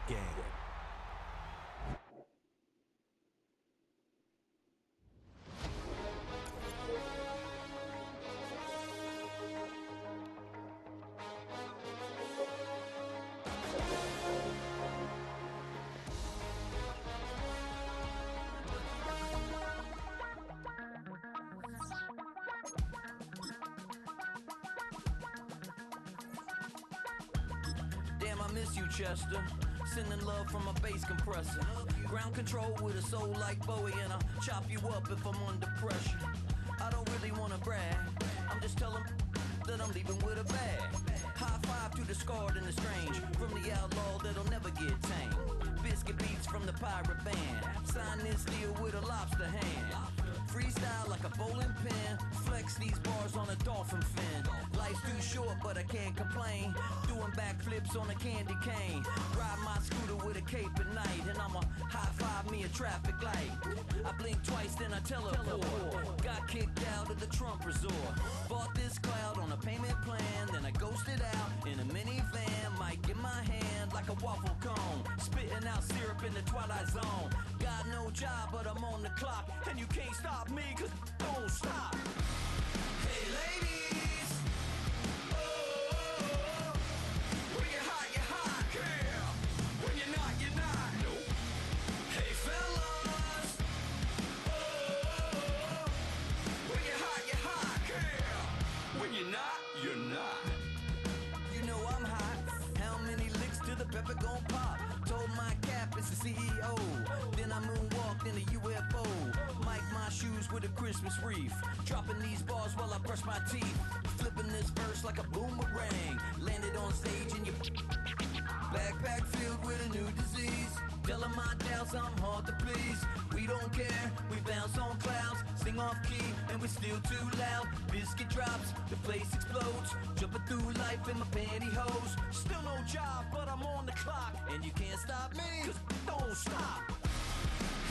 again. Damn, I miss you, Chester. Sending love from a bass compressor. Ground control with a soul like Bowie, and I'll chop you up if I'm under pressure. I don't really wanna brag, I'm just telling that I'm leaving with a bag. High five to the scarred and the strange, from the outlaw that'll never get tamed. Biscuit beats from the pirate band, sign this deal with a lobster hand. Freestyle like a bowling pin, flex these bars on a dolphin fin. Life's too short but I can't complain, doing backflips on a candy cane. Ride my scooter with a cape at night, and I'ma high five me a traffic light. I blink twice then I teleport, got kicked out of the Trump resort. Bought this cloud on a payment plan, then I ghosted out in a minivan. Mic in my hand like a waffle cone, spitting out syrup in the twilight zone. Got no job but I'm on the clock, and you can't stop me cause don't stop. Hey ladies, oh, when you're hot, girl. When you're not, you're not. Nope. Hey fellas, oh, when you're hot, girl. When you're not, you're not. You know I'm hot. How many licks till the pepper gon' pop? Told my cap it's the CEO. Then I moonwalked in a UFO. Mic my shoes with a Christmas wreath. Dropping these bars while I brush my teeth. Flipping this verse like a boomerang. Landed on stage in your backpack filled with a new disease. Telling my doubts I'm hard to please. We don't care, we bounce on clouds. Sing off key and we're still too loud. Biscuit drops, the place explodes. Jumping through life in my pantyhose. Still no job but I'm on the clock, and you can't stop me cause don't stop.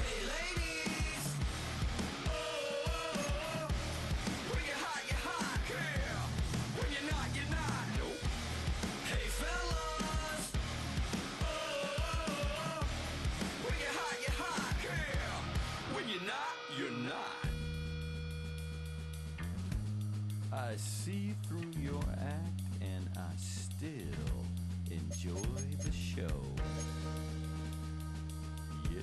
Hey ladies, oh, when you're hot, girl. When you're not, you're not. Nope. Hey fellas, oh, when you're hot, girl. When you're not, you're not. I see through your act and I still enjoy the show. Yeah.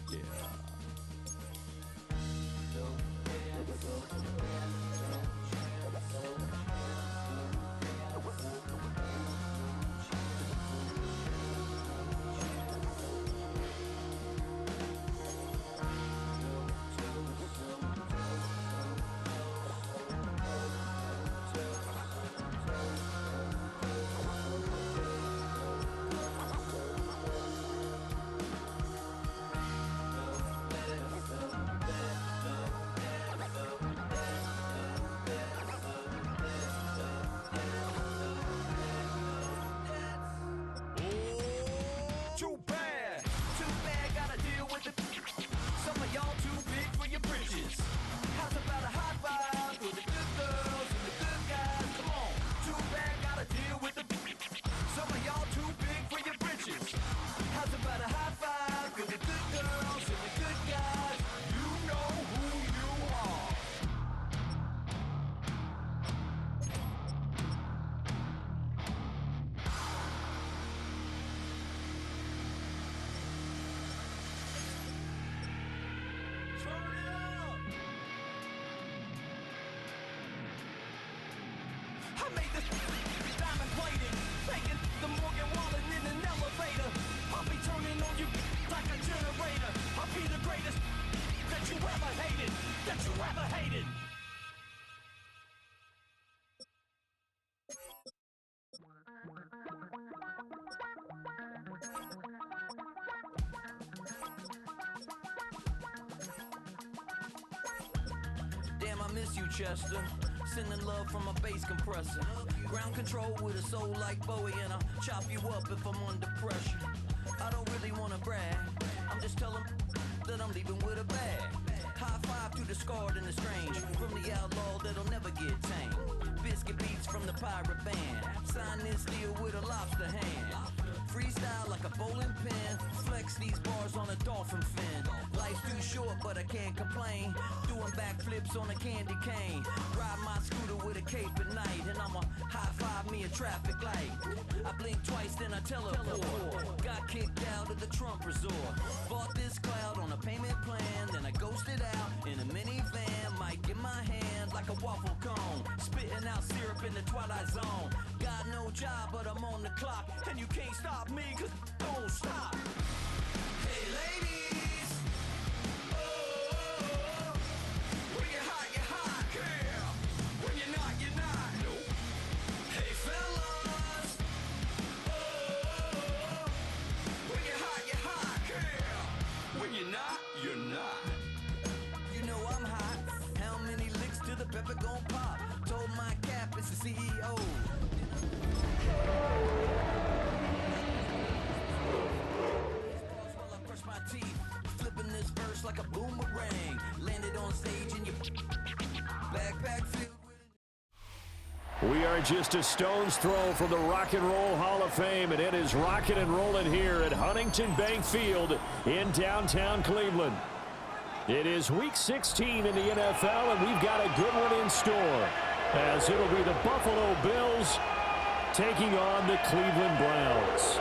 Damn, I miss you, Chester. Sending love from a bass compressor. Ground control with a soul like Bowie, and I'll chop you up if I'm under pressure. I don't really wanna brag, I'm just telling that I'm leaving with a bag. High five to the scarred and the strange, from the outlaw that'll never get tamed. Biscuit beats from the pirate band, sign this deal with a lobster hand. Freestyle like a bowling pin. Flex these bars on a dolphin fin. Life's too short, but I can't complain. Doing backflips on a candy cane. Ride my scooter with a cape at night. And I'ma high five me a traffic light. I blink twice, then I teleport. Got kicked out of the Trump resort. Bought this cloud on a payment plan. Then I ghosted out in a minivan. Mic in my hand like a waffle cone. Spitting out syrup in the twilight zone. Got no job, but I'm on the clock. And you can't stop me, cause don't stop. Hey ladies, oh, when you're hot, girl. When you're not, nope. Hey fellas, oh, when you're hot, girl. When you're not, you're not. You know I'm hot. How many licks till the pepper gon' pop? Told my cap it's the CEO. While I brush my teeth, flipping this verse like a boomerang. Landed on stage in your backpack filled with. We are just a stone's throw from the Rock and Roll Hall of Fame, and it is rocking and rolling here at Huntington Bank Field in downtown Cleveland. It is Week 16 in the NFL, and we've got a good one in store, as it'll be the Buffalo Bills taking on the Cleveland Browns.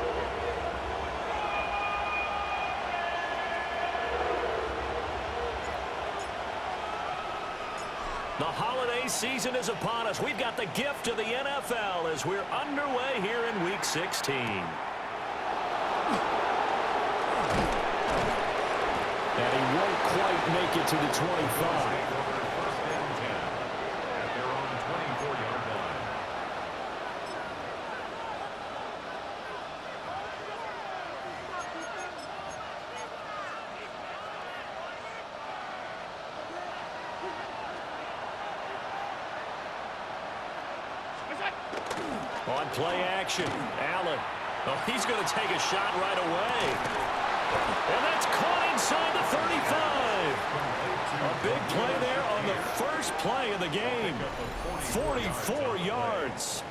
The holiday season is upon us. We've got the gift of the NFL as we're underway here in Week 16. And he won't quite make it to the 25. On play action, Allen. Oh, he's going to take a shot right away. And that's caught inside the 35. A big play there on the first play of the game. 44 yards.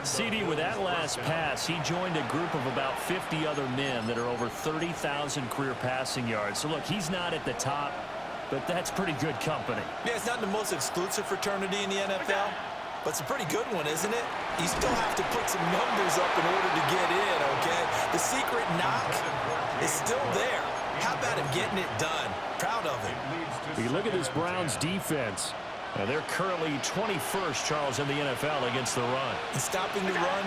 CD, with that last pass, he joined a group of about 50 other men that are over 30,000 career passing yards. So, look, he's not at the top, but that's pretty good company. Yeah, it's not the most exclusive fraternity in the NFL, but it's a pretty good one, isn't it? You still have to put some numbers up in order to get in, okay? The secret knock is still there. How about him getting it done? Proud of him. You look at this Browns defense. They're currently 21st, Charles, in the NFL against the run. And stopping the run,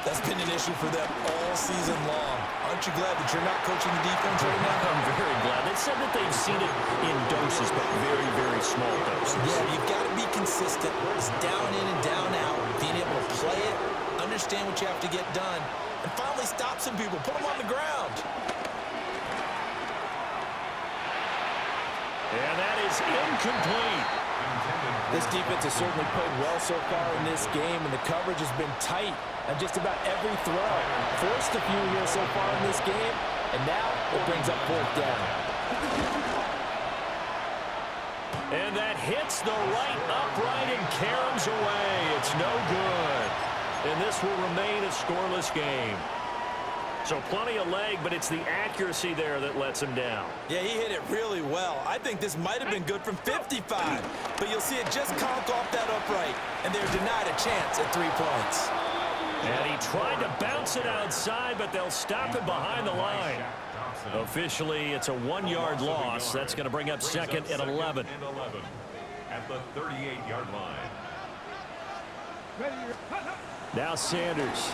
that's been an issue for them all season long. Aren't you glad that you're not coaching the defense right now? I'm very glad. They said that they've seen it in doses, but very, very small doses. Yeah, you've got to be consistent. It's down in and down out. Being able to play it, understand what you have to get done, and finally stop some people. Put them on the ground. And that is incomplete. This defense has certainly played well so far in this game, and the coverage has been tight on just about every throw. Forced a few here so far in this game, and now it brings up fourth down. And that hits the right upright and caroms away. It's no good. And this will remain a scoreless game. So plenty of leg, but it's the accuracy there that lets him down. Yeah, he hit it really well. I think this might have been good from 55. But you'll see it just conk off that upright, and they're denied a chance at 3 points. And he tried to bounce it outside, but they'll stop it behind the line. Officially, it's a 1-yard loss. That's going to bring up second and 11. At the 38-yard line. Now Sanders.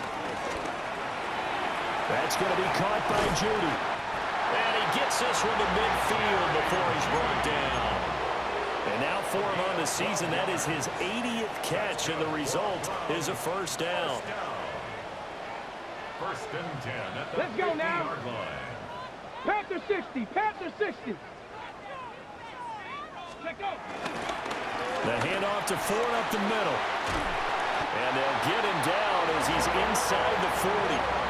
That's going to be caught by Judy. And he gets this one to midfield before he's brought down. And now for him on the season, that is his 80th catch, and the result is a first down. First and 10 at the Let's go now. 50-yard line. Panther 60. Panther 60. Let go. The handoff to Ford up the middle. And they'll get him down as he's inside the 40.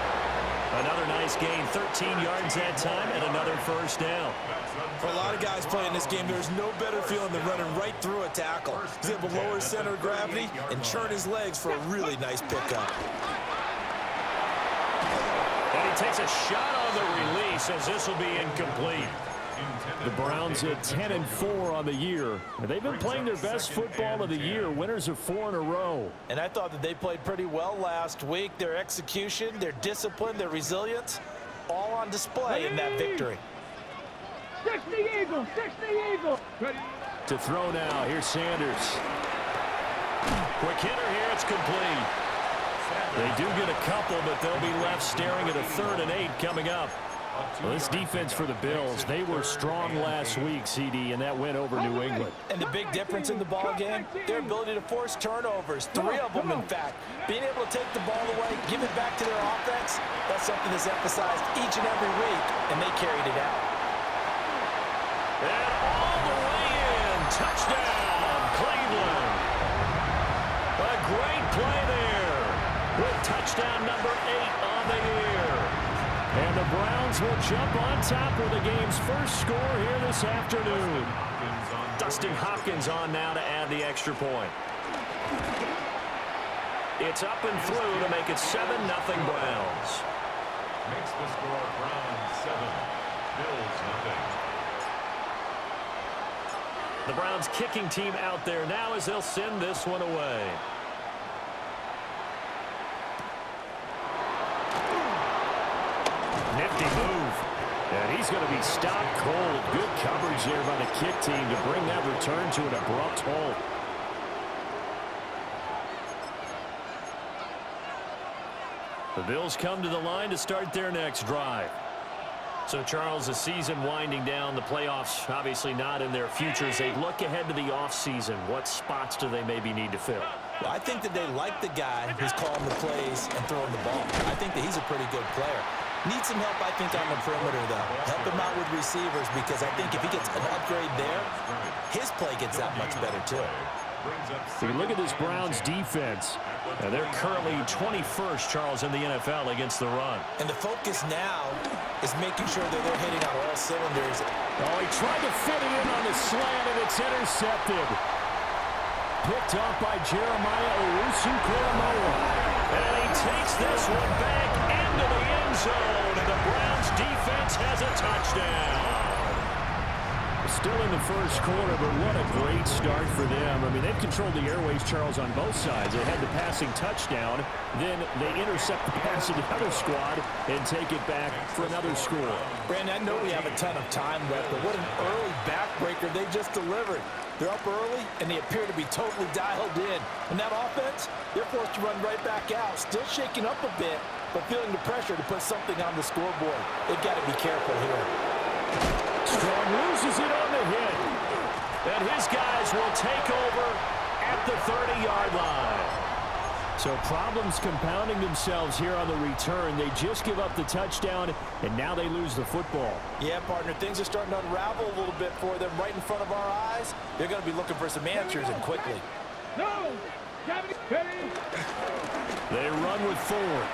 Another nice gain, 13 yards that time, and another first down. For a lot of guys playing this game, there's no better feeling than running right through a tackle. He's able to lower his center of gravity and churn his legs for a really nice pickup. And he takes a shot on the release as this will be incomplete. The Browns at 10-4 on the year. And they've been playing their best football of the year. Winners of 4 in a row. And I thought that they played pretty well last week. Their execution, their discipline, their resilience, all on display in that victory. 60 Eagles, 60 Eagles. Ready. To throw now. Here's Sanders. Quick hitter here. It's complete. They do get a couple, but they'll be left staring at a 3rd and 8 coming up. Well, this defense for the Bills, they were strong last week, CD, and that went over New England. And the big difference in the ball game, their ability to force turnovers, 3 of them, in fact. Being able to take the ball away, give it back to their offense, that's something that's emphasized each and every week, and they carried it out. And all the way in. Touchdown, Cleveland. A great play there with touchdown number 8 on the year. And the Browns will jump on top with the game's first score here this afternoon. Dustin Hopkins on now to add the extra point. It's up and through to make it 7-0 Browns. Makes the score Browns 7, Bills 0. The Browns kicking team out there now as they'll send this one away. Nifty move. And he's going to be stopped cold. Good coverage there by the kick team to bring that return to an abrupt halt. The Bills come to the line to start their next drive. So, Charles, the season winding down, the playoffs obviously not in their future. As they look ahead to the offseason, what spots do they maybe need to fill? Well, I think that they like the guy who's calling the plays and throwing the ball. I think that he's a pretty good player. Needs some help, I think, on the perimeter, though. Help him out with receivers, because I think if he gets an upgrade there, his play gets that much better, too. So you look at this Browns defense. They're currently 21st, Charles, in the NFL against the run. And the focus now is making sure that they're hitting on all cylinders. Oh, he tried to fit it in on the slant, and it's intercepted. Picked off by Jeremiah Owusu-Koramoah. And he takes this one back into the end zone, and the Browns defense has a touchdown. Still in the first quarter, but what a great start for them. I mean, they've controlled the airways, Charles, on both sides. They had the passing touchdown, then they intercept the pass of the other squad and take it back for another score. Brandon, I know we have a ton of time left, but what an early backbreaker they just delivered. They're up early, and they appear to be totally dialed in. And that offense, they're forced to run right back out, still shaking up a bit, but feeling the pressure to put something on the scoreboard. They've got to be careful here. Strong loses it on the hit. And his guys will take over at the 30-yard line. So problems compounding themselves here on the return. They just give up the touchdown, and now they lose the football. Yeah, partner, things are starting to unravel a little bit for them right in front of our eyes. They're going to be looking for some answers, and quickly. No! Ready. They run with Ford.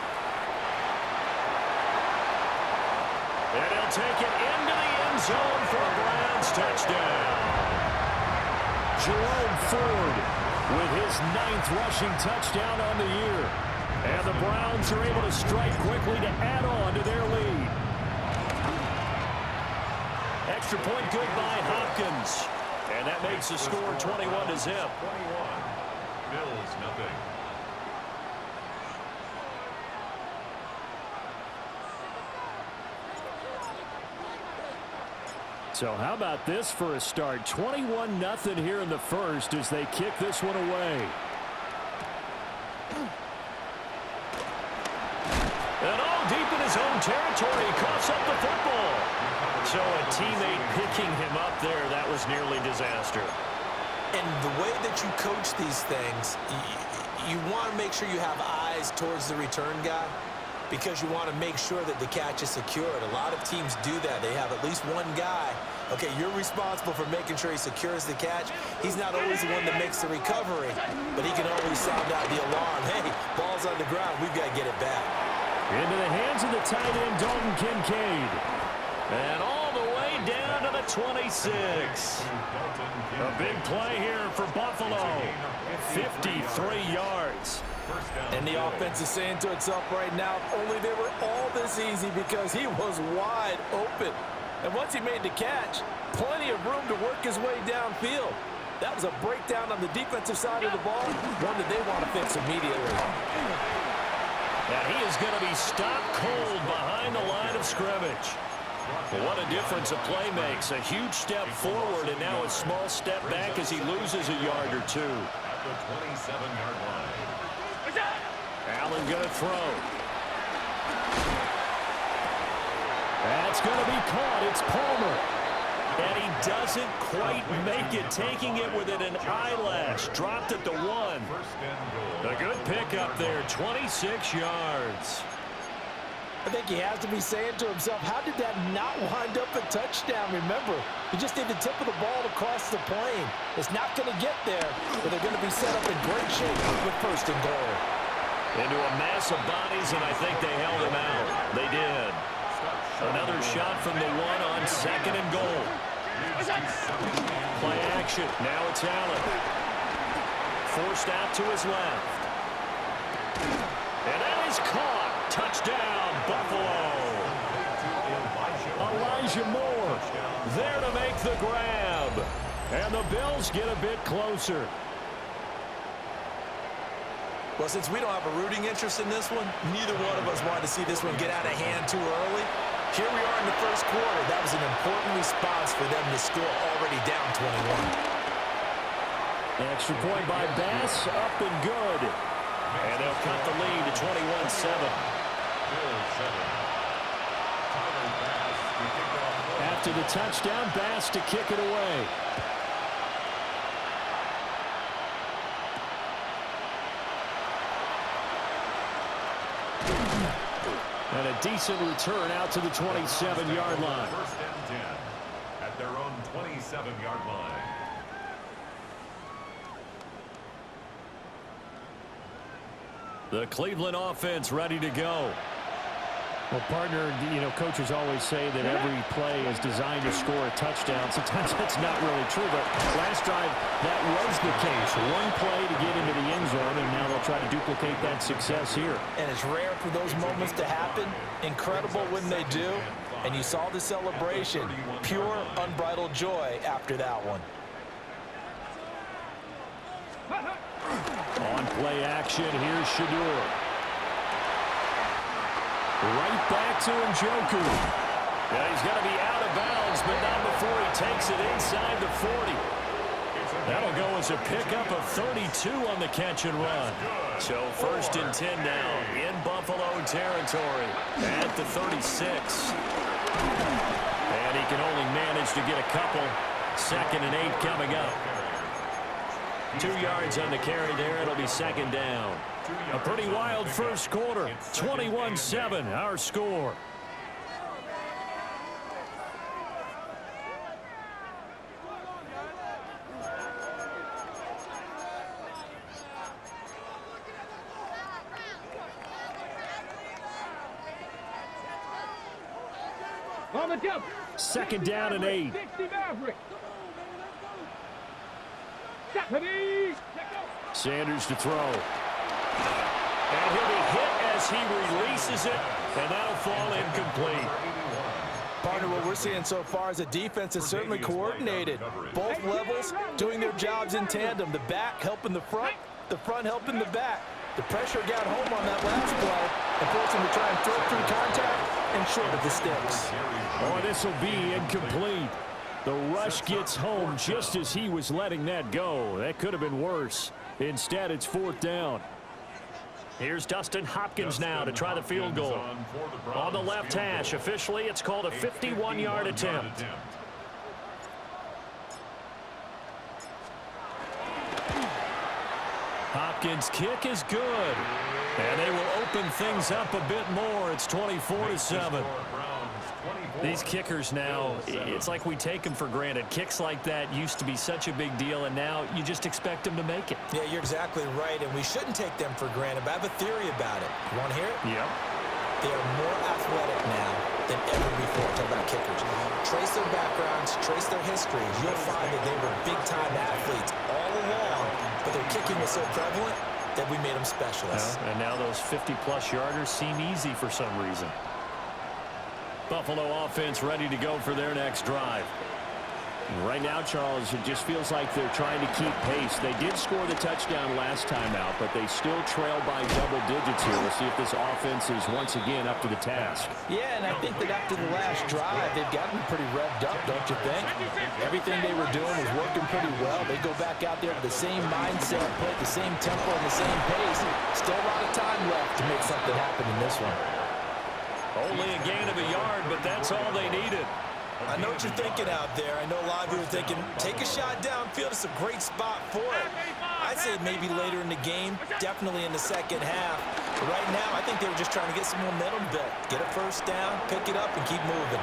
And he'll take it into the end zone for a Browns touchdown. Jerome Ford with his 9th rushing touchdown on the year. And the Browns are able to strike quickly to add on to their lead. Extra point good by Hopkins. And that makes the score 21-0. 21, Bills 0. So how about this for a start? 21-0 here in the first as they kick this one away. And all deep in his own territory, he coughs up the football. So a teammate picking him up there, that was nearly disaster. And the way that you coach these things, you want to make sure you have eyes towards the return guy, because you want to make sure that the catch is secured. A lot of teams do that. They have at least one guy. Okay, you're responsible for making sure he secures the catch. He's not always the one that makes the recovery, but he can always sound out the alarm. Hey, ball's on the ground. We've got to get it back. Into the hands of the tight end, Dalton Kincaid. And all the way down to the 26. A big play here for Buffalo. 53 yards. And the offense is saying to itself right now, only they were all this easy because he was wide open. And once he made the catch, plenty of room to work his way downfield. That was a breakdown on the defensive side of the ball, one that they want to fix immediately. And he is going to be stopped cold behind the line of scrimmage. What a difference a play makes. A huge step forward and now a small step back as he loses a yard or two. At the 27-yard line. Allen going to throw. That's going to be caught. It's Palmer. And he doesn't quite make it, taking it within an eyelash. Dropped at the 1. A good pickup there, 26 yards. I think he has to be saying to himself, how did that not wind up a touchdown? Remember, you just need the tip of the ball to cross the plane. It's not going to get there, but they're going to be set up in great shape with first and goal. Into a mass of bodies, and I think they held him out. They did. Another shot from the 1 on second and goal. Play action. Now it's Allen. Forced out to his left. And that is caught. Touchdown, Buffalo. Elijah Moore there to make the grab. And the Bills get a bit closer. Well, since we don't have a rooting interest in this one, neither one of us wanted to see this one get out of hand too early. Here we are in the first quarter. That was an important response for them to score already down 21. Extra point by Bass, up and good. And they'll cut the lead to 21-7. After the touchdown, Bass to kick it away. And a decent return out to the 27-yard line. First and 10 at their own 27-yard line. The Cleveland offense ready to go. Well, partner, you know, coaches always say that every play is designed to score a touchdown. Sometimes that's not really true, but last drive, that was the case. One play to get into the end zone, and now they'll try to duplicate that success here. And it's rare for those moments to happen. Incredible when they do. And you saw the celebration. Pure, unbridled joy after that one. On play action, here's Shedeur. Right back to Njoku. Yeah, he's going to be out of bounds, but not before he takes it inside the 40. That'll go as a pickup of 32 on the catch and run. So first and 10 now in Buffalo territory at the 36. And he can only manage to get a couple. Second and 8 coming up. 2 yards on the carry there. It'll be second down. A pretty wild first quarter. 21-7, our score. On the jump. Second down and 8. 60 Maverick. Stephanie. Sanders to throw. And he'll be hit as he releases it, and that'll fall incomplete. Partner, what we're seeing so far is a defense that's certainly coordinated. Both levels doing their jobs in tandem. The back helping the front helping the back. The pressure got home on that last play and forced him to try and throw through contact and short of the sticks. Oh, this will be incomplete. The rush gets home just as he was letting that go. That could have been worse. Instead, it's fourth down. Here's Dustin Hopkins now to try the field goal. On the left hash, officially, it's called a 51-yard attempt. Hopkins' kick is good. And they will open things up a bit more. It's 24-7. These kickers now, it's like we take them for granted. Kicks like that used to be such a big deal, and now you just expect them to make it. Yeah, you're exactly right, and we shouldn't take them for granted, but I have a theory about it. You want to hear it? Yep. They are more athletic now than ever before. Talk about kickers. Trace their backgrounds, trace their histories. You'll find that they were big-time athletes all along, but their kicking was so prevalent, that we made them specialists. And now those 50-plus yarders seem easy for some reason. Buffalo offense ready to go for their next drive. Right now, Charles, it just feels like they're trying to keep pace. They did score the touchdown last time out, but they still trail by double digits here. We'll see if this offense is once again up to the task. Yeah, and I think that after the last drive, they've gotten pretty revved up, don't you think? Everything they were doing was working pretty well. They go back out there with the same mindset, play at the same tempo and the same pace. Still a lot of time left to make something happen in this one. Only a gain of a yard, but that's all they needed. I know what you're thinking out there. I know a lot of you are thinking, take a shot downfield. It's a great spot for it. I'd say maybe later in the game, definitely in the second half. But right now, I think they were just trying to get some momentum built. Get a first down, pick it up, and keep moving.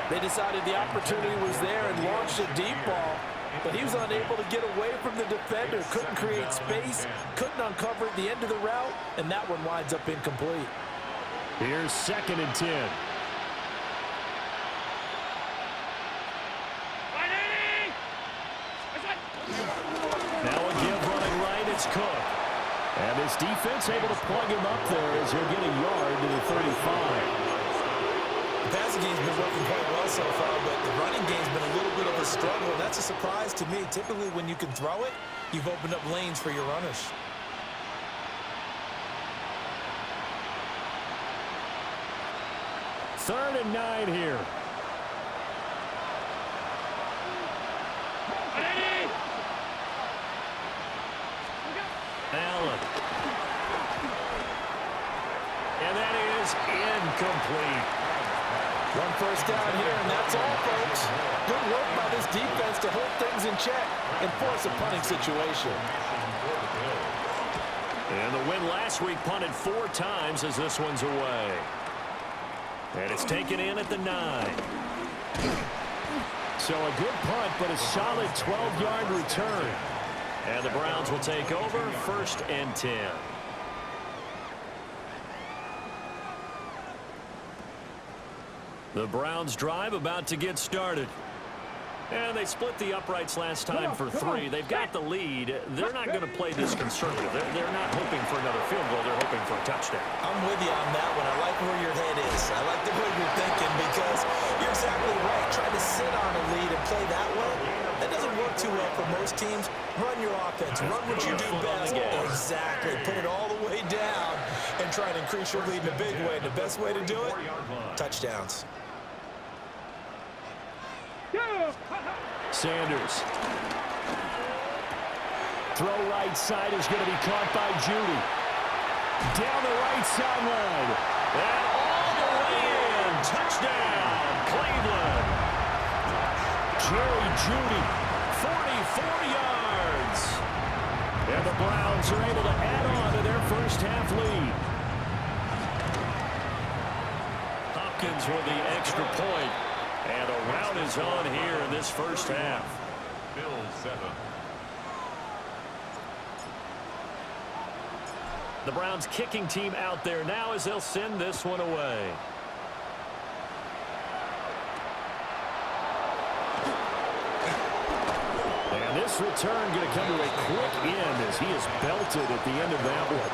They decided the opportunity was there and launched a deep ball, but he was unable to get away from the defender. Couldn't create space, couldn't uncover at the end of the route, and that one winds up incomplete. Here's 2nd and 10. Now a give running right, it's Cook. And this defense able to plug him up there as he'll get a yard to the 35. The passing game's been working quite well so far, but the running game's been a little bit of a struggle. That's a surprise to me. Typically, when you can throw it, you've opened up lanes for your runners. Third and 9 here. Allen. And that is incomplete. One first down here, and that's all, folks. Good work by this defense to hold things in check and force a punting situation. And the win last week punted 4 times as this one's away. And it's taken in at the 9. So a good punt, but a solid 12-yard return. And the Browns will take over 1st and 10. The Browns drive about to get started. And they split the uprights last time for 3. They've got the lead. They're not going to play this conservative. They're not hoping for another field goal. They're hoping for a touchdown. I'm with you on that one. I like where your head is. I like the way you're thinking because you're exactly right. Trying to sit on a lead and play that way, that doesn't work too well for most teams. Run your offense. Run what you do best. Exactly. Put it all the way down and try and increase your lead in a big way. And the best way to do it, touchdowns. Sanders. Throw right side is going to be caught by Judy. Down the right sideline. And all the way in. Touchdown, Cleveland. Jerry Judy. 44 yards. And the Browns are able to add on to their first half lead. Hopkins with the extra point. And a rout is on here in this first half. Bills 7. The Browns kicking team out there now as they'll send this one away. And this return going to come to a quick end as he is belted at the end of that one.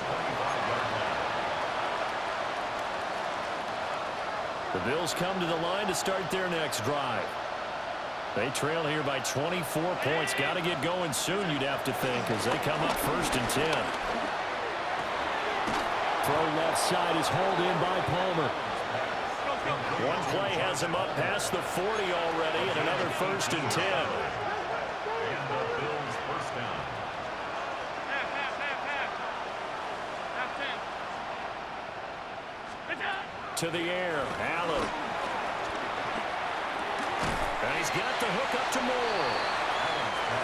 The Bills come to the line to start their next drive. They trail here by 24 points. Got to get going soon, you'd have to think, as they come up 1st and 10. Throw left side is hauled in by Palmer. One play has him up past the 40 already, and another 1st and 10. And the Bills first down. To the air, Allen. And he's got the hook up to Moore.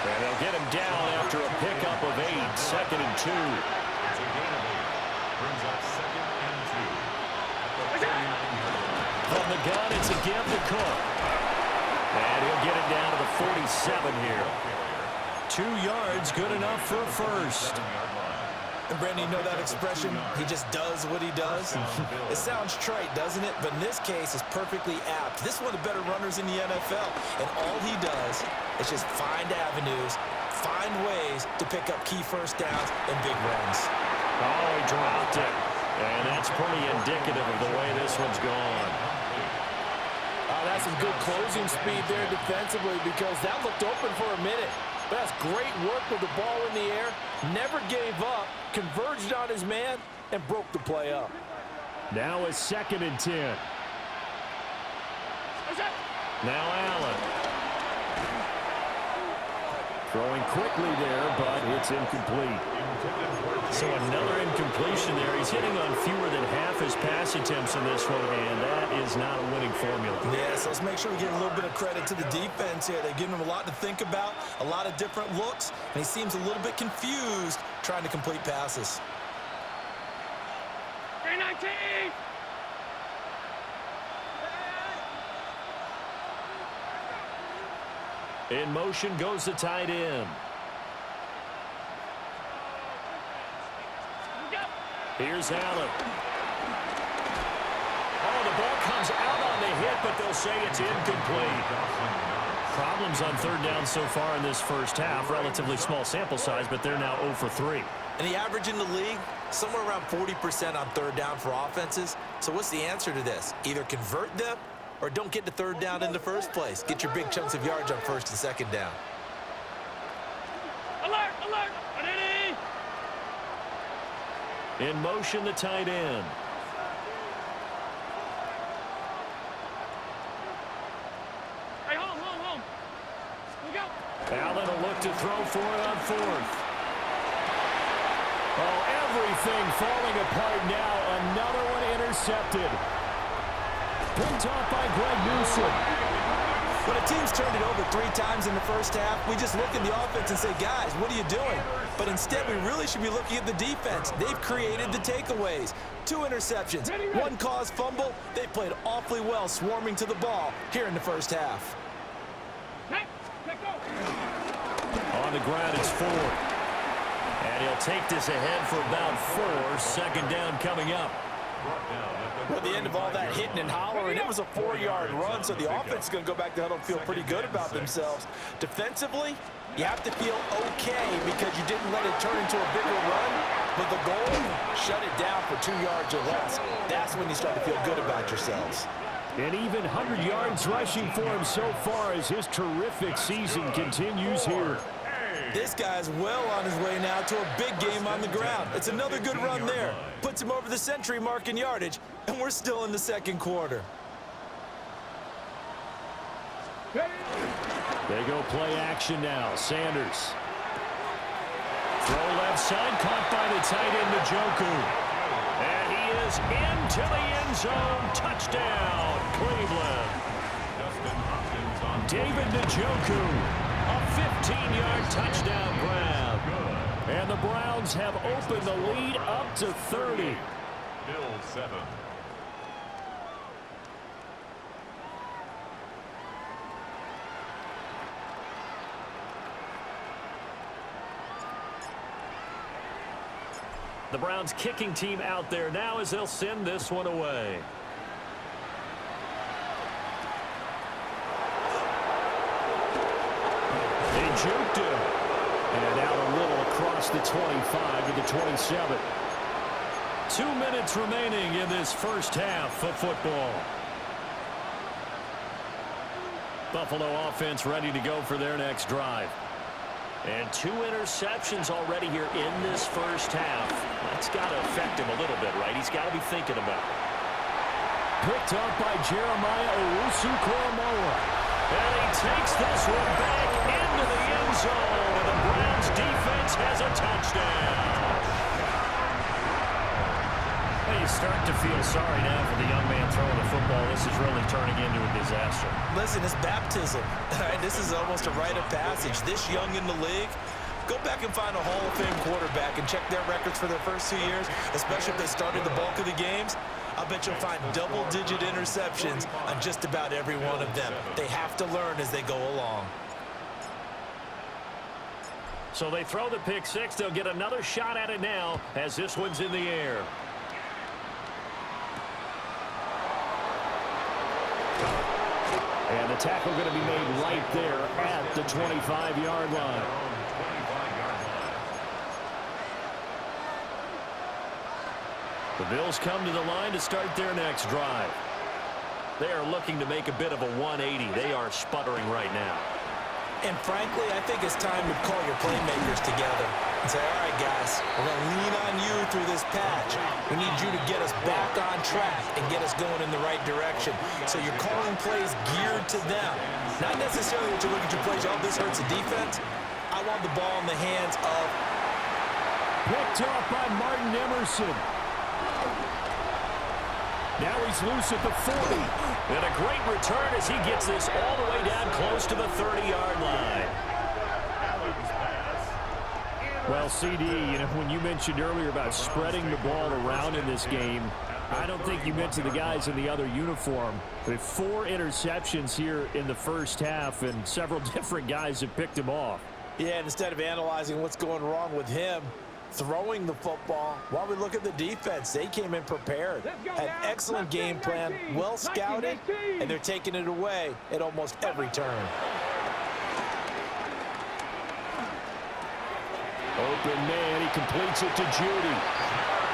And they'll get him down after a pickup of 8, 2nd and 2. It's a gain of 8. Brings up 2nd and 2. From the gun, it's a give to Cook. And he'll get it down to the 47 here. 2 yards, good enough for a first. And Brandon, you know that expression? He just does what he does. It sounds trite, doesn't it? But in this case, it's perfectly apt. This is one of the better runners in the NFL. And all he does is just find avenues, find ways to pick up key first downs and big runs. Oh, he dropped it. And that's pretty indicative of the way this one's gone. That's some good closing speed there defensively because that looked open for a minute. But that's great work with the ball in the air. Never gave up, converged on his man, and broke the play up. Now a 2nd and 10. Now Allen. Throwing quickly there, but it's incomplete. So another incompletion there. He's hitting on fewer than half his pass attempts in this one, and that is not a winning formula. Yes, let's make sure we give a little bit of credit to the defense here. They've given him a lot to think about, a lot of different looks, and he seems a little bit confused trying to complete passes. 319! In motion goes the tight end. Here's Allen. Oh, the ball comes out on the hit, but they'll say it's incomplete. Problems on 3rd down so far in this first half. Relatively small sample size, but they're now 0 for 3. And the average in the league, somewhere around 40% on 3rd down for offenses. So what's the answer to this? Either convert them or don't get to 3rd down in the first place. Get your big chunks of yards on 1st and 2nd down. Alert! Alert! Ready! In motion, the tight end. Hey, home! We go! Allen will look to throw for it on 4th. Oh, everything falling apart now. Another one intercepted. Picked off by Greg Newsome. When a team's turned it over 3 times in the first half, we just look at the offense and say, guys, what are you doing? But instead, we really should be looking at the defense. They've created the takeaways. 2 interceptions, 1 caused fumble. They played awfully well swarming to the ball here in the first half. Let's go! On the ground, it's 4. And he'll take this ahead for about 4. 2nd down coming up. At the end of all that hitting and hollering, it was a 4-yard run, so the offense is going to go back to huddle and feel pretty good about themselves. Defensively, you have to feel okay because you didn't let it turn into a bigger run, but the goal, shut it down for 2 yards or less. That's when you start to feel good about yourselves. And even 100 yards rushing for him so far as his terrific season continues here. This guy's well on his way now to a big game on the ground. It's another good run there. Puts him over the century mark in yardage, and we're still in the 2nd quarter. They go play action now. Sanders. Throw left side, caught by the tight end, Njoku. And he is into the end zone. Touchdown, Cleveland. David Njoku. A 15-yard touchdown grab. And the Browns have opened the lead up to 30. Bill 7. The Browns kicking team out there now as they'll send this one away. Juked him. And out a little across the 25 to the 27. 2 minutes remaining in this first half of football. Buffalo offense ready to go for their next drive. And 2 interceptions already here in this first half. That's got to affect him a little bit, right? He's got to be thinking about it. Picked up by Jeremiah Owusu-Koramoah. And he takes this one back into the end zone. And the Browns defense has a touchdown. Well, you start to feel sorry now for the young man throwing the football. This is really turning into a disaster. Listen, it's baptism. All right, this is almost a rite of passage. This young in the league, go back and find a Hall of Fame quarterback and check their records for their first 2 years, especially if they started the bulk of the games. I'll bet you'll find double-digit interceptions on just about every one of them. They have to learn as they go along. So they throw the pick six. They'll get another shot at it now as this one's in the air. And the tackle going to be made right there at the 25-yard line. The Bills come to the line to start their next drive. They are looking to make a bit of a 180. They are sputtering right now. And frankly, I think it's time to call your playmakers together and say, all right, guys, we're going to lean on you through this patch. We need you to get us back on track and get us going in the right direction. So you're calling plays geared to them. Not necessarily that you look at your plays, oh, this hurts the defense. I want the ball in the hands of... Picked off by Martin Emerson. Now he's loose at the 40. And a great return as he gets this all the way down close to the 30-yard line. Well, CD, you know, when you mentioned earlier about spreading the ball around in this game, I don't think you meant to the guys in the other uniform. With 4 interceptions here in the first half, and several different guys have picked him off. Yeah, and instead of analyzing what's going wrong with him, throwing the football, while we look at the defense, they came in prepared. Had excellent game plan, well scouted, and they're taking it away at almost every turn. Open man, he completes it to Judy.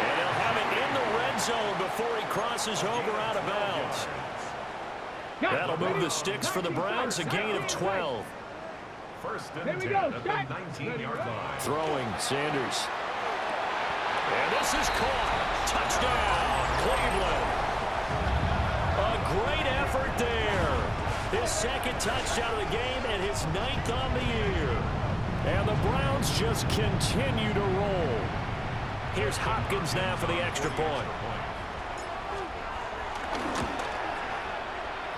And he'll have it in the red zone before he crosses over out of bounds. That'll move the sticks for the Browns, a gain of 12. First and 10 at the 19-yard line. Throwing, Sanders. And this is caught. Touchdown, Cleveland. A great effort there. His second touchdown of the game and his 9th on the year. And the Browns just continue to roll. Here's Hopkins now for the extra point.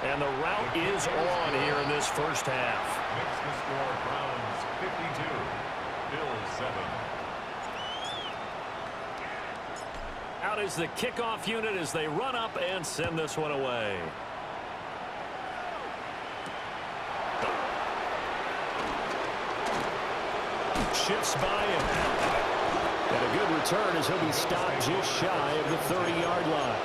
And the route is on here in this first half. Makes the score Browns 52, Bills 7. Out is the kickoff unit as they run up and send this one away. Shifts by him. And a good return as he'll be stopped just shy of the 30-yard line.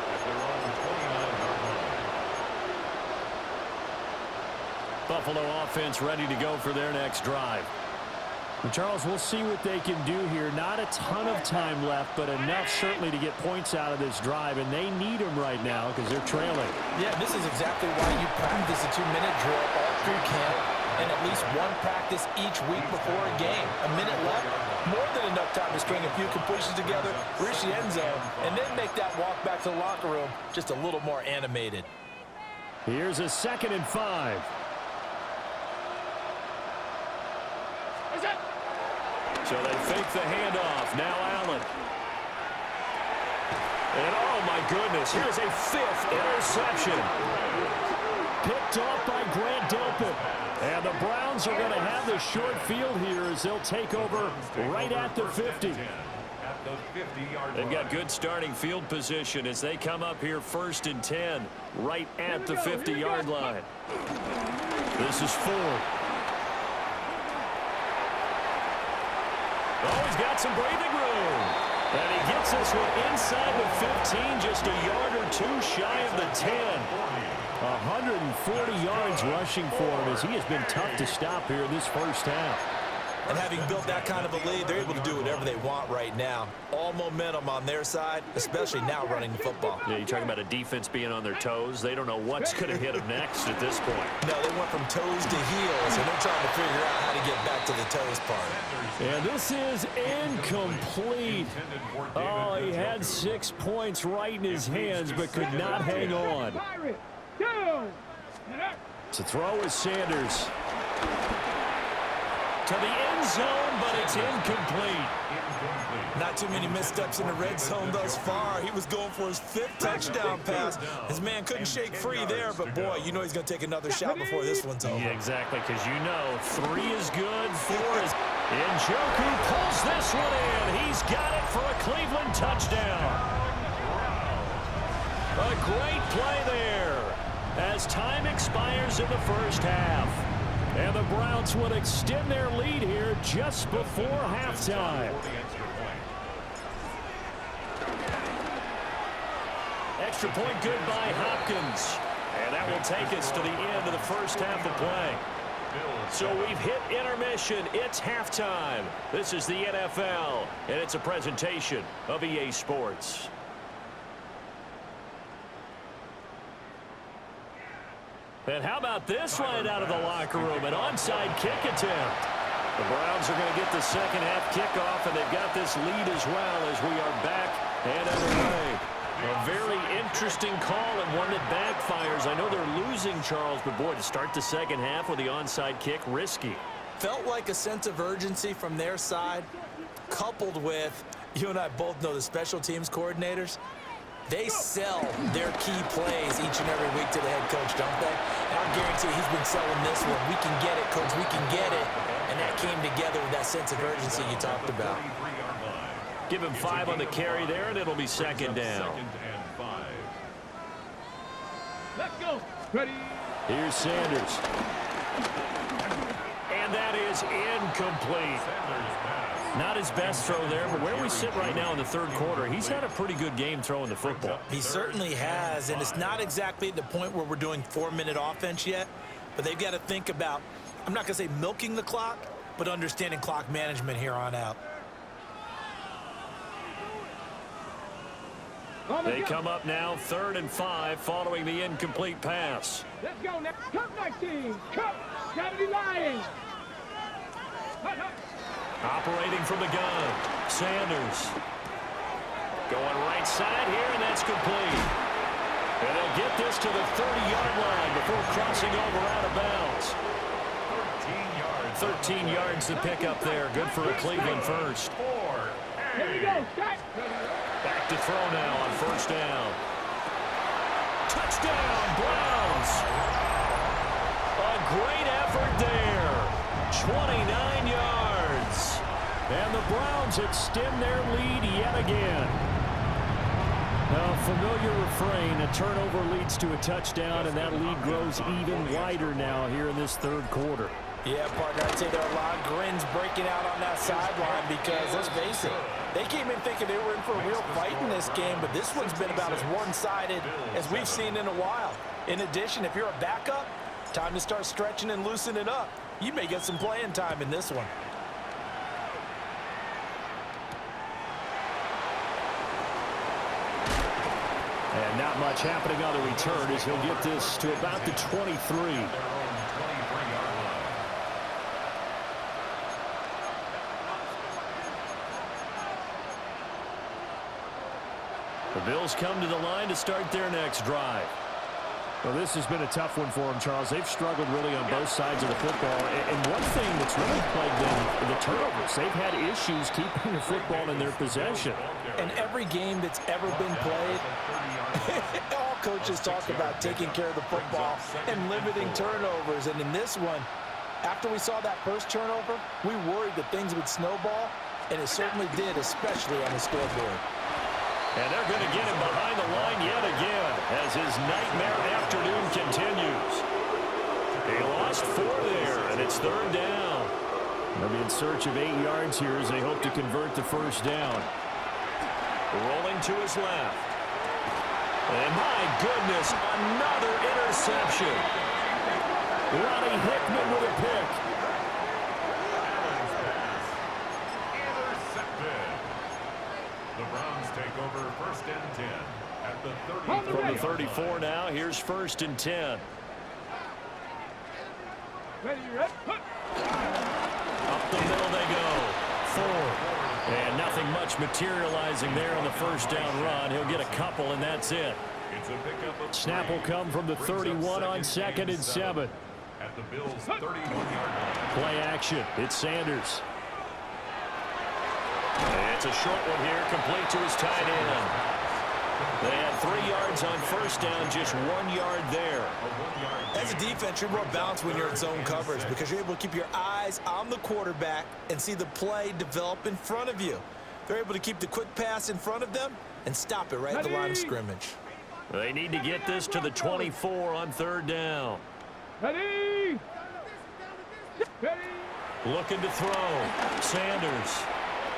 Buffalo offense ready to go for their next drive. And Charles, we'll see what they can do here. Not a ton of time left, but enough certainly to get points out of this drive, and they need them right now because they're trailing. Yeah, this is exactly why you practice a 2-minute drill all through camp and at least one practice each week before a game. A minute left, more than enough time to string a few completions together, reach the end zone, and then make that walk back to the locker room just a little more animated. Here's a 2nd and 5. So they fake the handoff. Now Allen. And oh my goodness, here's a 5th interception. Picked off by Grant Delpit. And the Browns are going to have the short field here as they'll take over right at the 50. They've got good starting field position as they come up here 1st and 10, right at the 50-yard line. This is Ford. Oh, he's got some breathing room. And he gets this one inside the 15, just a yard or 2 shy of the 10. 140 yards rushing for him as he has been tough to stop here this first half. And having built that kind of a lead, they're able to do whatever they want right now. All momentum on their side, especially now running the football. Yeah, you're talking about a defense being on their toes. They don't know what's going to hit them next at this point. No, they went from toes to heels, and they're trying to figure out how to get back to the toes part. And this is incomplete. Oh, he had 6 points right in his hands, but could not hang on. To throw is Sanders. To the end zone, but it's incomplete. Not too many missteps in the red zone thus far. He was going for his 5th touchdown pass. His man couldn't shake free there, but boy, you know he's going to take another shot before this one's over. Yeah, exactly, because you know 3 is good, 4 is... Njoku pulls this one in. He's got it for a Cleveland touchdown. A great play there as time expires in the first half. And the Browns will extend their lead here just before halftime. Extra point good by Hopkins. And that will take us to the end of the first half of play. So we've hit intermission. It's halftime. This is the NFL, and it's a presentation of EA Sports. And how about this right out of the locker room? An onside kick attempt. The Browns are going to get the second half kickoff, and they've got this lead as well as we are back and underway. A very interesting call and one that backfires. I know they're losing, Charles, but boy, to start the second half with the onside kick, risky. Felt like a sense of urgency from their side, coupled with, you and I both know the special teams coordinators, they sell their key plays each and every week to the head coach, don't they? And I guarantee he's been selling this one. We can get it, coach, we can get it. And that came together with that sense of urgency you talked about. Give him 5 on the carry there, and it'll be second down. Let's go. Ready. Here's Sanders. And that is incomplete. Not his best throw there, but where we sit right now in the third quarter, he's had a pretty good game throwing the football. He certainly has, and it's not exactly at the point where we're doing 4-minute offense yet, but they've got to think about, I'm not going to say milking the clock, but understanding clock management here on out. They come up now 3rd and 5 following the incomplete pass. Let's go now. Cup 19. Cup 70 Lions. Operating from the gun. Sanders. Going right side here, and that's complete. And they'll get this to the 30-yard line before crossing over out of bounds. 13 yards to pick up there. Good for a Cleveland first. Here we go. Start. Back to throw now on first down. Touchdown, Browns. A great effort there. 29 yards. And the Browns extend their lead yet again. Now, familiar refrain, a turnover leads to a touchdown, and that lead grows even wider now here in this third quarter. Yeah, partner, I'd say there are a lot of grins breaking out on that sideline because, let's face it, they came in thinking they were in for a real fight in this game, but this one's been about as one-sided as we've seen in a while. In addition, if you're a backup, time to start stretching and loosening up. You may get some playing time in this one. And not much happening on the return as he'll get this to about the 23. The Bills come to the line to start their next drive. Well, this has been a tough one for them, Charles. They've struggled really on both sides of the football. And one thing that's really plagued them, the turnovers. They've had issues keeping the football in their possession. And every game that's ever been played, all coaches talk about taking care of the football and limiting turnovers. And in this one, after we saw that first turnover, we worried that things would snowball, and it certainly did, especially on the scoreboard. And they're going to get him behind the line yet again as his nightmare afternoon continues. They lost 4 there, and it's 3rd down. They'll be in search of 8 yards here as they hope to convert the first down. Rolling to his left. And my goodness, another interception. Ronnie Hickman with a pick. The Browns take over 1st and 10 at the 30. From the 34 now, here's 1st and 10. Ready, ready. Up the middle they go. 4. And nothing much materializing there on the first down run. He'll get a couple, and that's it. It's a pickup of Snap will come from the 31 on 2nd and 7. At the Bills' 31-yard line. Play action. It's Sanders. And it's a short one here, complete to his tight end. They had 3 yards on first down, just 1 yard there. As a defense, you're more balanced when you're in zone coverage because you're able to keep your eyes on the quarterback and see the play develop in front of you. They're able to keep the quick pass in front of them and stop it right at the line of scrimmage. They need to get this to the 24 on 3rd down. Ready. Ready. Looking to throw. Sanders.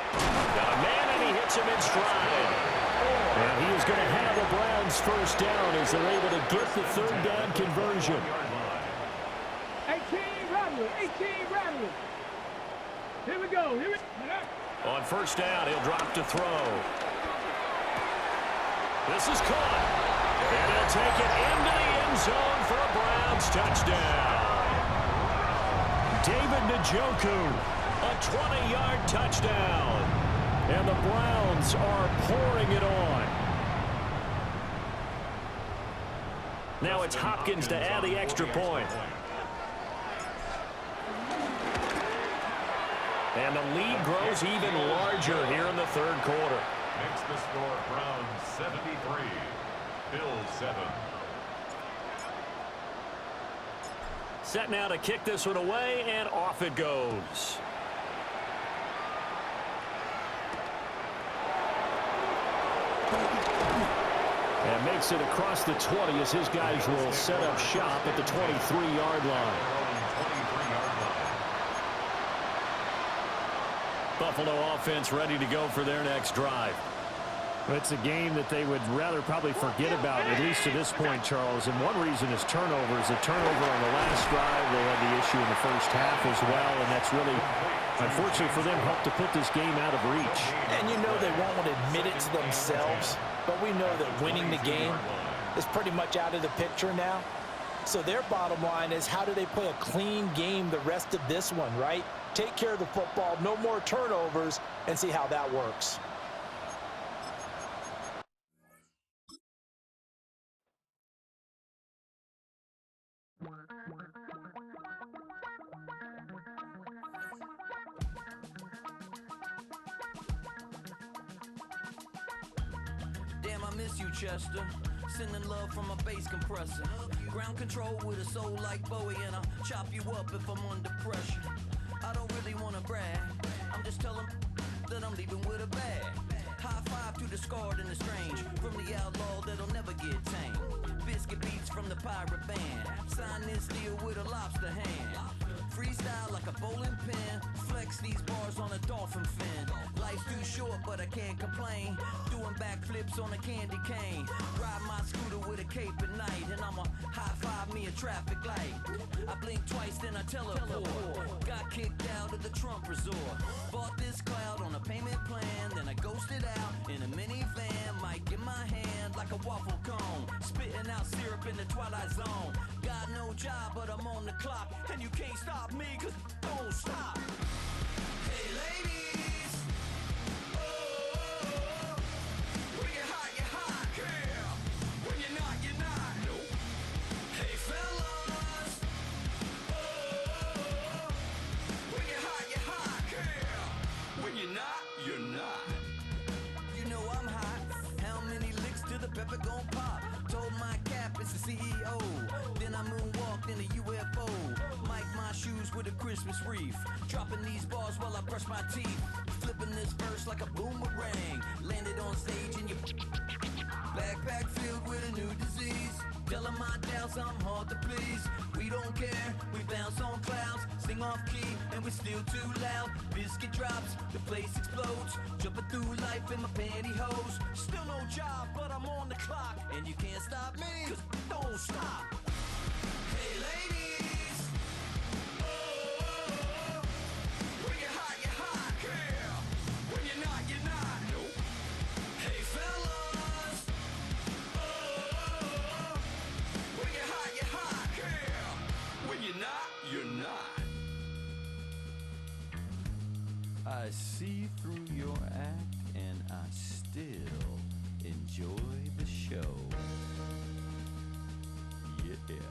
Got a man, and he hits him in stride. And he is going to have the Browns first down as they're able to get the 3rd down conversion. 18 Rattler. 18 Rattler. Here we go. Here we go. On first down, he'll drop to throw. This is caught. And he'll take it into the end end zone for a Browns touchdown. David Njoku, a 20-yard touchdown. And the Browns are pouring it on. Now it's Hopkins to add the extra point. And the lead grows even larger here in the third quarter. Makes the score Browns 73, Bills 7. Set now to kick this one away, and off it goes. And makes it across the 20 as his guys will set up shop at the 23-yard line. Buffalo offense ready to go for their next drive. It's a game that they would rather probably forget about, at least to this point, Charles. And one reason is turnovers. A turnover on the last drive. They had the issue in the first half as well, and that's really, unfortunately for them, helped to put this game out of reach. And you know they won't admit it to themselves, but we know that winning the game is pretty much out of the picture now. So their bottom line is, how do they play a clean game the rest of this one, right? Take care of the football, no more turnovers, and see how that works. Damn, I miss you, Chester. Sending love from a bass compressor. Ground control with a soul like Bowie, and I'll chop you up if I'm under pressure. I don't really want to brag. I'm just telling that I'm leaving with a bag. High five to the scarred and the strange. From the outlaw that'll never get tamed. Biscuit beats from the pirate band. Sign this deal with a lobster hand. Freestyle like a bowling pin. Flex these bars on a dolphin fin. Life's too short, but I can't complain. Doing backflips on a candy cane. Ride my scooter with a cape at night. And I'ma high five me a traffic light. I blink twice, then I teleport. Got kicked out of the Trump resort. Bought this cloud on a payment plan. Then I ghosted out in a minivan. Mic in my hand like a waffle cone. Spitting out syrup in the twilight zone. Got no job, but I'm on the clock. And you can't stop me, cause don't stop. Hey ladies, oh, when you're hot, yeah. When you're not, nope. Hey fellas, oh, when you're hot, yeah. When you're not. You know I'm hot. How many licks till the pepper gon' pop? Told my cap it's the CEO. Then I moonwalked in a UFO. Mic my shoes with a Christmas wreath. Dropping these bars while I brush my teeth. Flipping this verse like a boomerang. Landed on stage in your backpack filled with a new disease. Telling my doubts I'm hard to please. We don't care, we bounce on clouds. Sing off key and we're still too loud. Biscuit drops, the place explodes. Jumping through life in my pantyhose. Still no job, but I'm on the clock. And you can't stop me, cause don't stop. Hey ladies, oh, when you're hot, yeah. When you're not, nope. Hey fellas, oh, when you're hot, yeah. When you're not. I see through your act and I still enjoy the show. Yeah.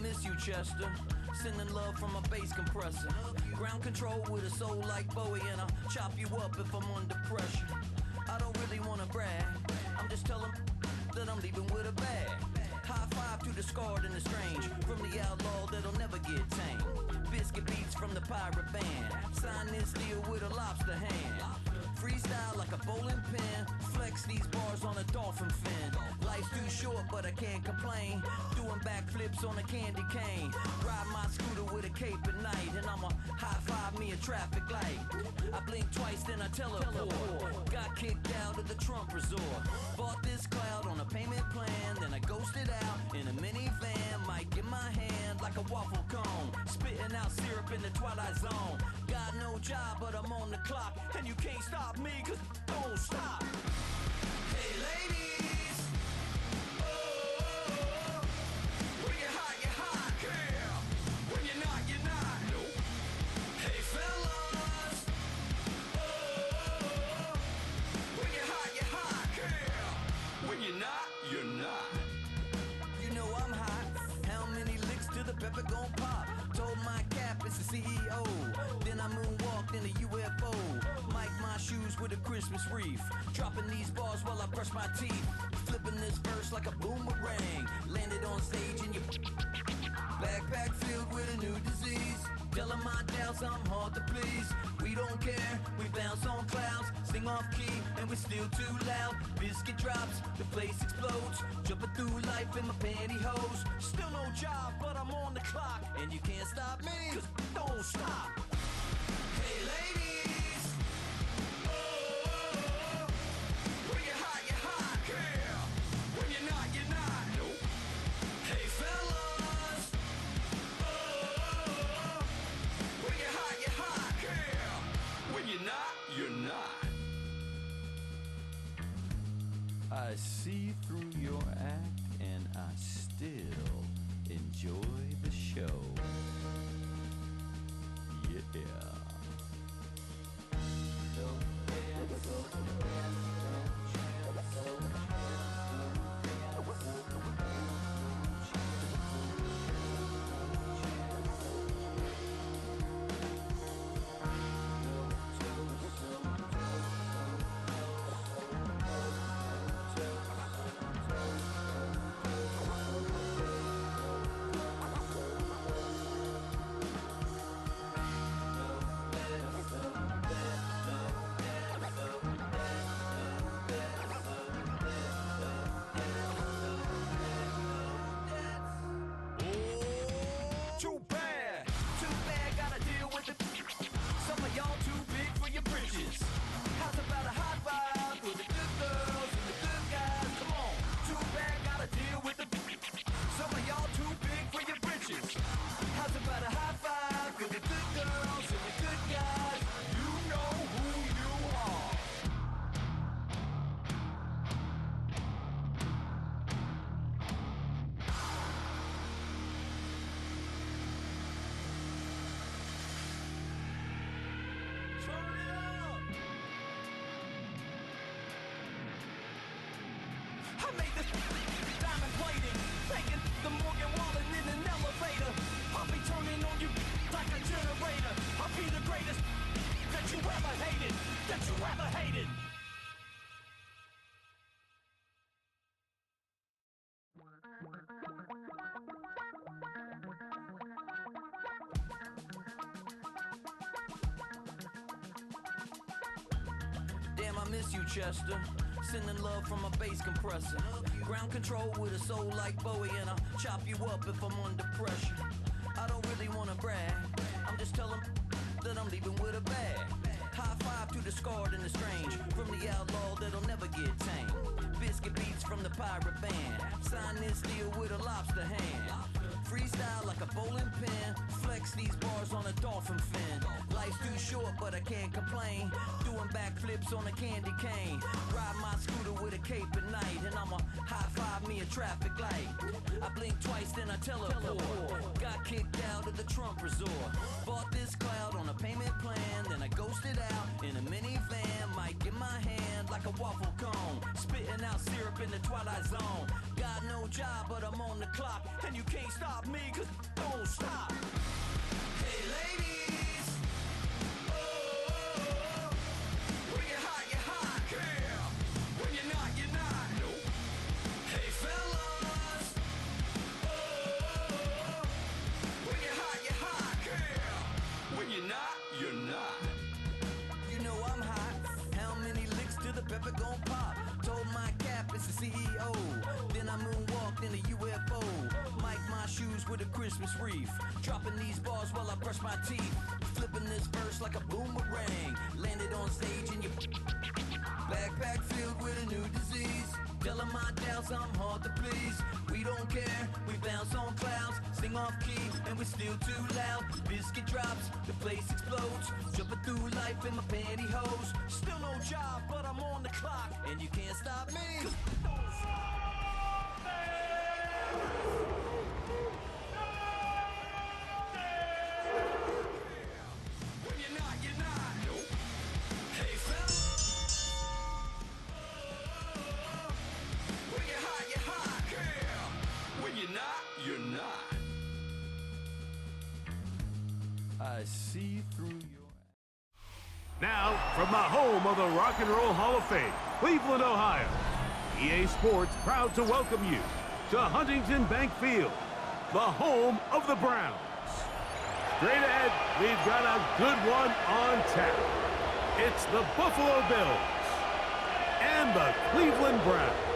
miss you, Chester. Sending love from a bass compressor. Ground control with a soul like Bowie, and I'll chop you up if I'm under pressure. I don't really wanna brag, I'm just telling that I'm leaving with a bag. High five to the scarred and the strange, from the outlaw that'll never get tamed. Biscuit beats from the pirate band, sign this deal with a lobster hand. Freestyle like a bowling pin, flex these bars on a dolphin fin. Life's too short but I can't complain, doing backflips on a candy cane. Ride my scooter with a cape at night, and I'ma high five me a traffic light. I blink twice then I teleport, got kicked out of the Trump resort. Bought this cloud on a payment plan, then I ghosted out in a minivan. Mic in my hand like a waffle cone, spitting out syrup in the twilight zone. Got no job but I'm on the clock, and you can't stop me cause don't stop. Hey ladies, oh, when you're hot, girl. When you're not, nope. Hey fellas, oh, when you're hot, girl. When you're not, you're not. You know I'm hot, how many licks till the pepper gon' pop? Told my cap it's the CEO, then I moonwalked in a UFO. Mic my shoes with a Christmas wreath, dropping these bars while I brush my teeth. Flipping this verse like a boomerang, landed on stage in your backpack filled with a new disease. Telling my doubts I'm hard to please. We don't care, we bounce on clouds, sing off key and we're still too loud. Biscuit drops, the place explodes, jumping through life in my pantyhose. Still no job but I'm on the clock, and you can't stop me cause don't stop. Hey ladies, oh, when you're hot, girl. When you're not, nope. Hey fellas, oh, when you're hot, girl. When you're not, you're not. I see through your act and I still enjoy the show. Yeah. Damn, I miss you, Chester. Sending love from a bass compressor. Ground control with a soul like Bowie, and I'll chop you up if I'm under pressure. I don't really wanna brag, I'm just telling that I'm leaving with a bag. High five to the scarred and the strange, from the outlaw that'll never get tamed. Biscuit beats from the pirate band, sign this deal with a lobster hand. Freestyle like a bowling pin, flex these bars on a dolphin fin. Life's too short but I can't complain, doing backflips on a candy cane. Ride my scooter with a cape at night, and I'ma high five me a traffic light. I blink twice then I teleport, got kicked out of the Trump resort. Bought this cloud on a payment plan, then I ghosted out in a minivan. Mic in my hand like a waffle cone, spitting out brown syrup in the twilight zone. Got no job, but I'm on the clock, and you can't stop me, cause don't stop. Hey ladies, oh, when you're hot, yeah. When you're not, you're not. Nope. Hey fellas, oh, when you're hot, yeah. When you're not, you're not. You know I'm hot. How many licks till the pepper gon' pop? Told my cap it's the CEO. Then I moonwalked in a UFO. Mic my shoes with a Christmas wreath. Dropping these bars while I brush my teeth. Flipping this verse like a boomerang. Landed on stage in your backpack filled with a new disease. Telling my doubts I'm hard to please. We don't care, we bounce on clouds. Sing off key and we're still too loud. Biscuit drops, the place explodes. Jumping through life in my pantyhose. Still no job, but I'm on the clock. And you can't stop me. When you're not, you're not. Nope. Hey fellas, when you're hot, yeah. When you're not, you're not. I see through your... Now, from the home of the Rock and Roll Hall of Fame, Cleveland, Ohio, EA Sports proud to welcome you to Huntington Bank Field, the home of the Browns. Straight ahead, we've got a good one on tap. It's the Buffalo Bills and the Cleveland Browns.